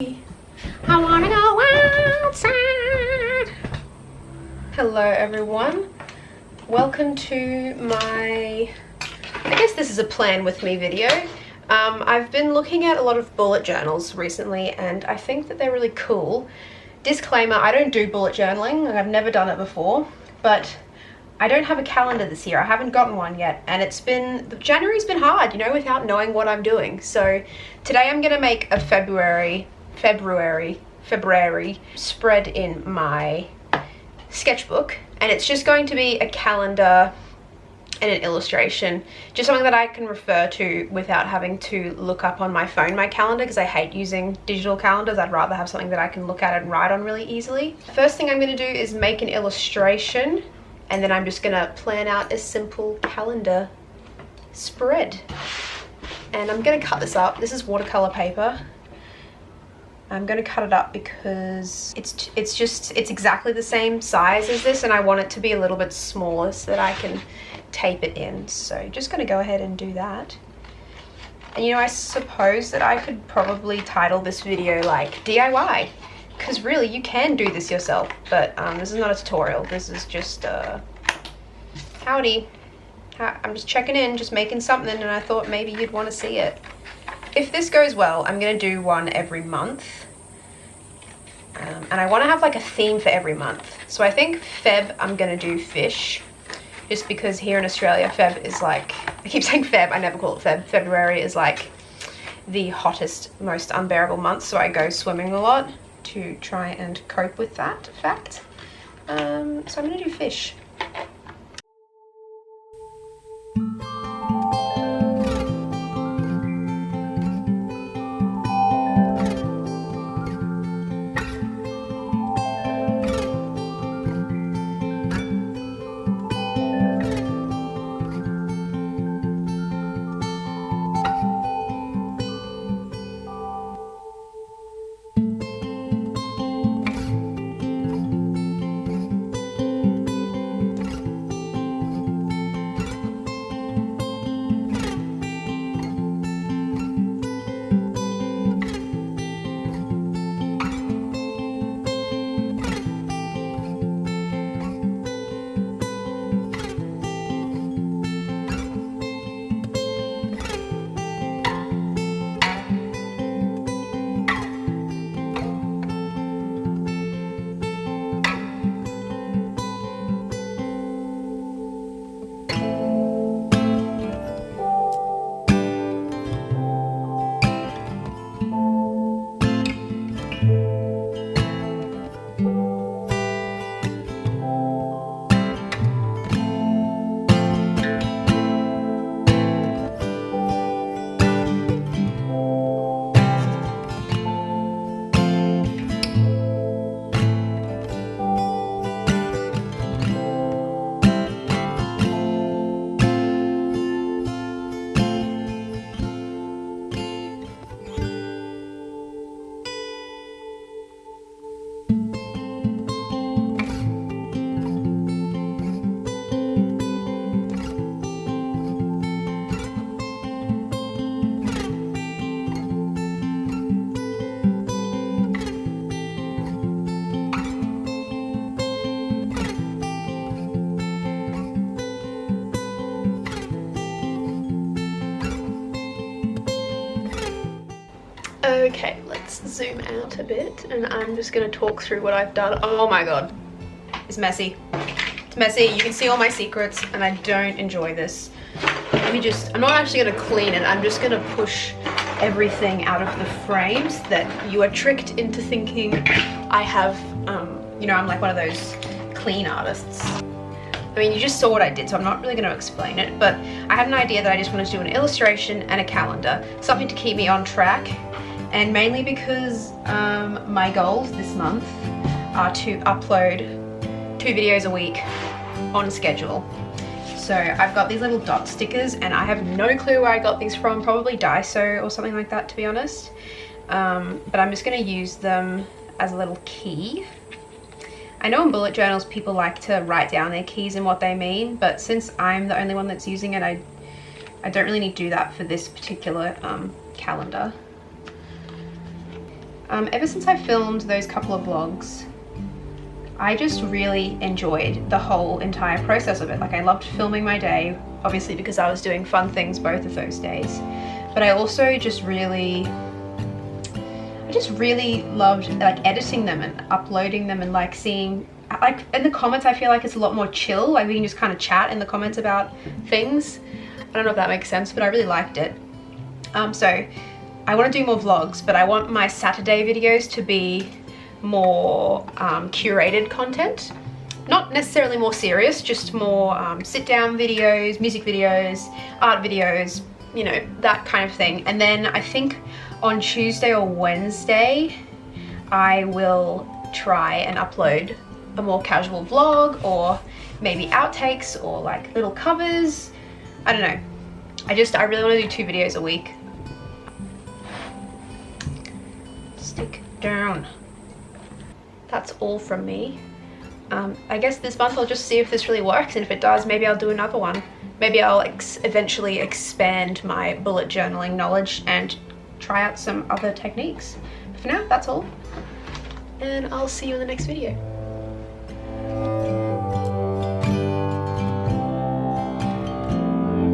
I wanna go outside. Hello everyone. Welcome to my, I guess this is a plan with me video. I've been looking at a lot of bullet journals recently and I think that they're really cool. Disclaimer, I don't do bullet journaling, I've never done it before, but I don't have a calendar this year. I haven't gotten one yet, and January's been hard, you know, without knowing what I'm doing. So today I'm gonna make a February spread in my sketchbook, and it's just going to be a calendar and an illustration, just something that I can refer to without having to look up on my phone my calendar, because I hate using digital calendars. I'd rather have something that I can look at and write on really easily. First thing I'm going to do is make an illustration, and then I'm just going to plan out a simple calendar spread. And I'm going to cut this up. This is watercolor paper. I'm going to cut it up because it's exactly the same size as this, and I want it to be a little bit smaller so that I can tape it in. So just going to go ahead and do that. And you know, I suppose that I could probably title this video like DIY, because really you can do this yourself, but this is not a tutorial. This is just howdy. I'm just checking in, just making something, and I thought maybe you'd want to see it. If this goes well, I'm going to do one every month. And I want to have like a theme for every month. So I think Feb, I'm going to do fish. Just because here in Australia, Feb is like, I keep saying Feb, I never call it Feb. February is like the hottest, most unbearable month. So I go swimming a lot to try and cope with that fact. So I'm going to do fish. Okay, let's zoom out a bit, and I'm just going to talk through what I've done. Oh my god, it's messy. It's messy. You can see all my secrets, and I don't enjoy this. I'm not actually going to clean it. I'm just going to push everything out of the frames that you are tricked into thinking I have, you know, I'm like one of those clean artists. I mean, you just saw what I did, so I'm not really going to explain it, but I had an idea that I just wanted to do an illustration and a calendar, something to keep me on track. And mainly because my goals this month are to upload 2 videos a week on schedule. So I've got these little dot stickers, and I have no clue where I got these from, probably Daiso or something like that, to be honest. But I'm just going to use them as a little key. I know in bullet journals people like to write down their keys and what they mean, but since I'm the only one that's using it, I don't really need to do that for this particular calendar. Ever since I filmed those couple of vlogs, I just really enjoyed the whole entire process of it. Like, I loved filming my day, obviously because I was doing fun things both of those days. But I also just really loved like editing them and uploading them, and like seeing, like in the comments I feel like it's a lot more chill. Like we can just kind of chat in the comments about things. I don't know if that makes sense, but I really liked it. So I want to do more vlogs, but I want my Saturday videos to be more curated content. Not necessarily more serious, just more sit down videos, music videos, art videos, you know, that kind of thing. And then I think on Tuesday or Wednesday, I will try and upload a more casual vlog, or maybe outtakes, or like little covers. I don't know. I really want to do 2 videos a week. Stick down. That's all from me. I guess this month I'll just see if this really works, and if it does, maybe I'll do another one. Maybe I'll eventually expand my bullet journaling knowledge and try out some other techniques. But for now, that's all. And I'll see you in the next video.